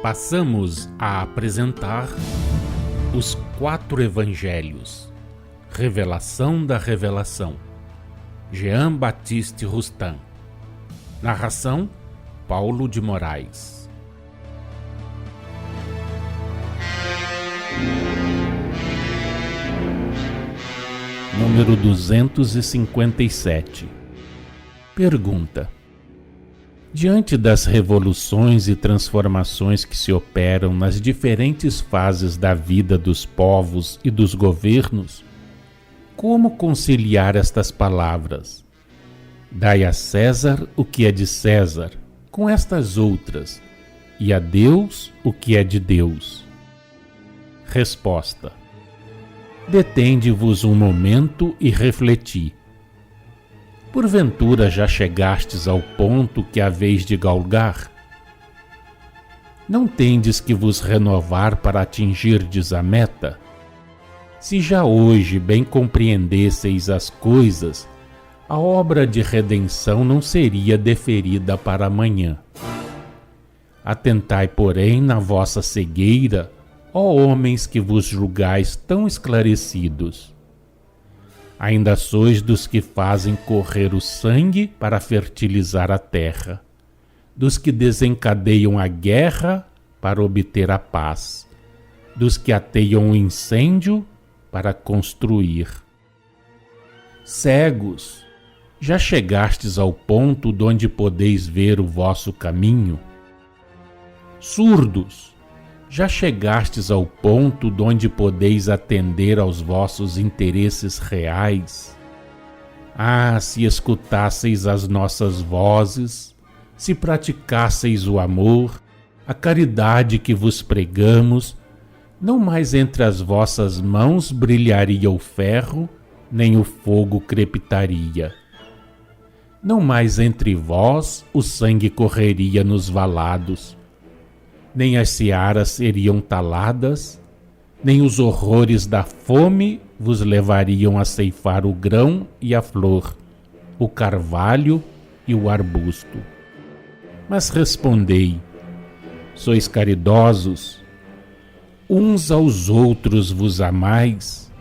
Passamos a apresentar os 4 Evangelhos, Revelação da Revelação, Jean Baptiste Rustin. Narração, Paulo de Moraes. Número 257. Pergunta: diante das revoluções e transformações que se operam nas diferentes fases da vida dos povos e dos governos, como conciliar estas palavras? Dai a César o que é de César, com estas outras, e a Deus o que é de Deus. Resposta: detende-vos um momento e refleti. Porventura já chegastes ao ponto que haveis de galgar? Não tendes que vos renovar para atingirdes a meta? Se já hoje bem compreendesseis as coisas, a obra de redenção não seria deferida para amanhã. Atentai, porém, na vossa cegueira, ó homens que vos julgais tão esclarecidos. Ainda sois dos que fazem correr o sangue para fertilizar a terra, dos que desencadeiam a guerra para obter a paz, dos que ateiam o incêndio para construir. Cegos, já chegastes ao ponto donde podeis ver o vosso caminho? Surdos, já chegastes ao ponto donde podeis atender aos vossos interesses reais? Ah, se escutasseis as nossas vozes, se praticasseis o amor, a caridade que vos pregamos, não mais entre as vossas mãos brilharia o ferro, nem o fogo crepitaria. Não mais entre vós o sangue correria nos valados, nem as searas seriam taladas, nem os horrores da fome vos levariam a ceifar o grão e a flor, o carvalho e o arbusto. Mas respondei: sois caridosos, uns aos outros vos amais?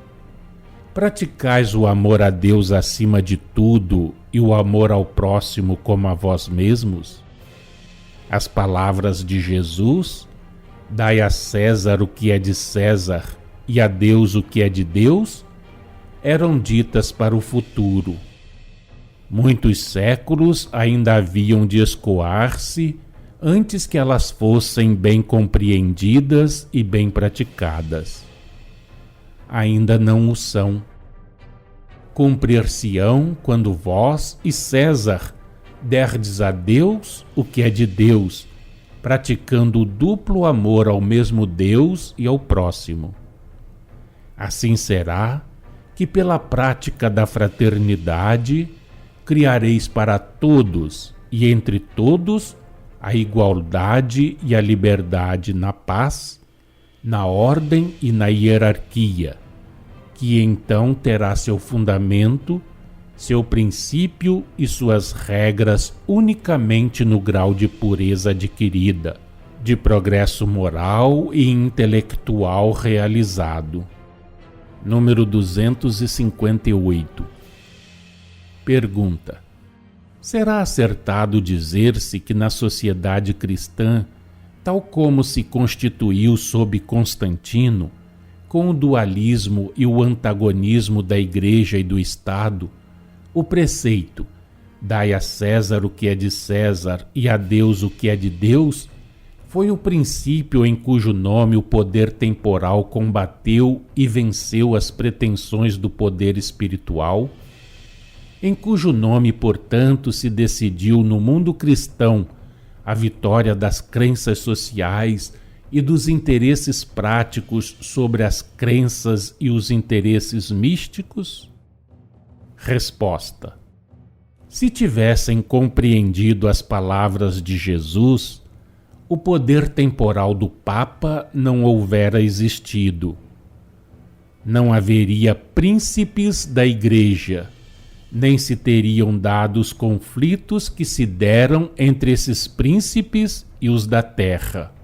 Praticais o amor a Deus acima de tudo e o amor ao próximo como a vós mesmos? As palavras de Jesus, dai a César o que é de César e a Deus o que é de Deus, eram ditas para o futuro. Muitos séculos ainda haviam de escoar-se antes que elas fossem bem compreendidas e bem praticadas. Ainda não o são. Cumprir-se-ão quando vós e César derdes a Deus o que é de Deus, praticando o duplo amor ao mesmo Deus e ao próximo. Assim será que, pela prática da fraternidade, criareis para todos e entre todos a igualdade e a liberdade na paz, na ordem e na hierarquia, que então terá seu fundamento, seu princípio e suas regras unicamente no grau de pureza adquirida, de progresso moral e intelectual realizado. Número 258. Pergunta: será acertado dizer-se que na sociedade cristã, tal como se constituiu sob Constantino, com o dualismo e o antagonismo da Igreja e do Estado, o preceito, dai a César o que é de César e a Deus o que é de Deus, foi o princípio em cujo nome o poder temporal combateu e venceu as pretensões do poder espiritual? Em cujo nome, portanto, se decidiu no mundo cristão a vitória das crenças sociais e dos interesses práticos sobre as crenças e os interesses místicos? Resposta: se tivessem compreendido as palavras de Jesus, o poder temporal do Papa não houvera existido. Não haveria príncipes da Igreja, nem se teriam dado os conflitos que se deram entre esses príncipes e os da terra.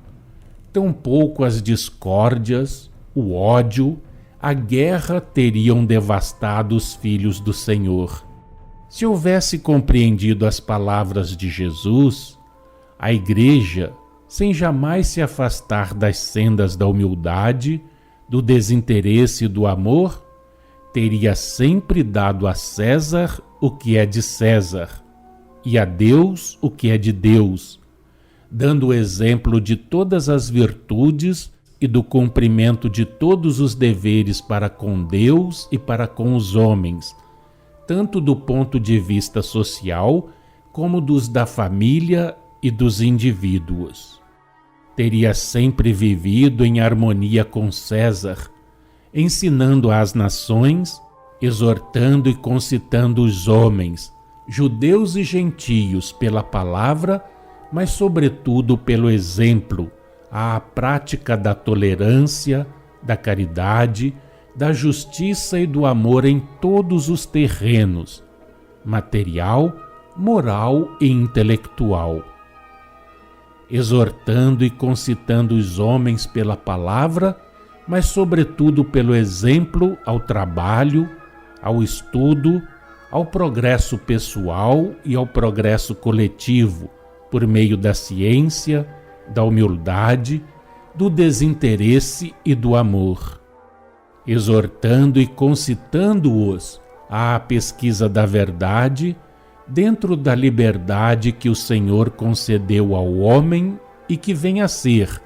tampouco as discórdias, o ódio, a guerra teriam devastado os filhos do Senhor. Se houvesse compreendido as palavras de Jesus, a Igreja, sem jamais se afastar das sendas da humildade, do desinteresse e do amor, teria sempre dado a César o que é de César e a Deus o que é de Deus, dando o exemplo de todas as virtudes e do cumprimento de todos os deveres para com Deus e para com os homens, tanto do ponto de vista social como dos da família e dos indivíduos. Teria sempre vivido em harmonia com César, ensinando às nações, exortando e concitando os homens, judeus e gentios, pela palavra, mas sobretudo pelo exemplo, à prática da tolerância, da caridade, da justiça e do amor em todos os terrenos, material, moral e intelectual. Exortando e concitando os homens pela palavra, mas sobretudo pelo exemplo ao trabalho, ao estudo, ao progresso pessoal e ao progresso coletivo, por meio da ciência, da humildade, do desinteresse e do amor. Exortando e concitando-os à pesquisa da verdade, dentro da liberdade que o Senhor concedeu ao homem e que vem a ser,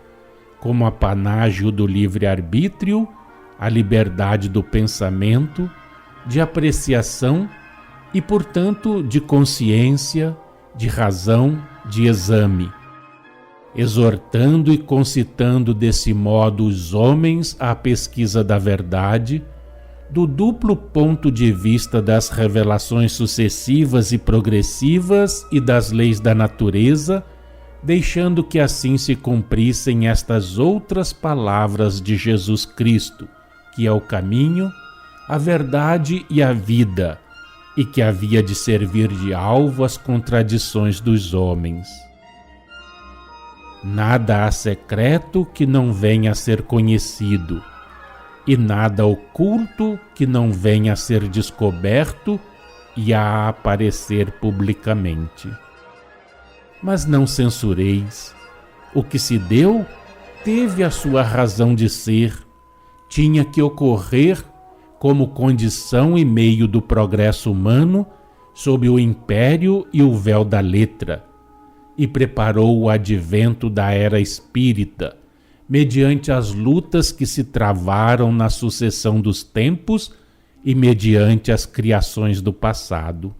como apanágio do livre-arbítrio, a liberdade do pensamento, de apreciação e, portanto, de consciência, de razão, de exame. Exortando e concitando desse modo os homens à pesquisa da verdade, do duplo ponto de vista das revelações sucessivas e progressivas e das leis da natureza, deixando que assim se cumprissem estas outras palavras de Jesus Cristo, que é o caminho, a verdade e a vida, e que havia de servir de alvo às contradições dos homens. Nada há secreto que não venha a ser conhecido, e nada oculto que não venha a ser descoberto e a aparecer publicamente. Mas não censureis. O que se deu teve a sua razão de ser, tinha que ocorrer como condição e meio do progresso humano sob o império e o véu da letra, e preparou o advento da era espírita, mediante as lutas que se travaram na sucessão dos tempos e mediante as criações do passado.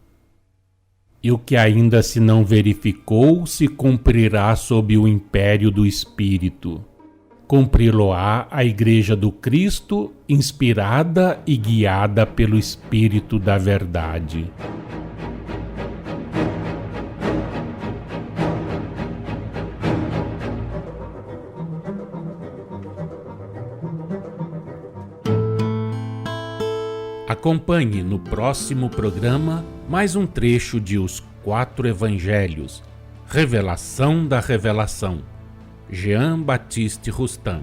E o que ainda se não verificou se cumprirá sob o império do Espírito. Cumpri-lo-á a Igreja do Cristo, inspirada e guiada pelo Espírito da Verdade. Acompanhe no próximo programa mais um trecho de Os Quatro Evangelhos, Revelação da Revelação, Jean Baptiste Rustin.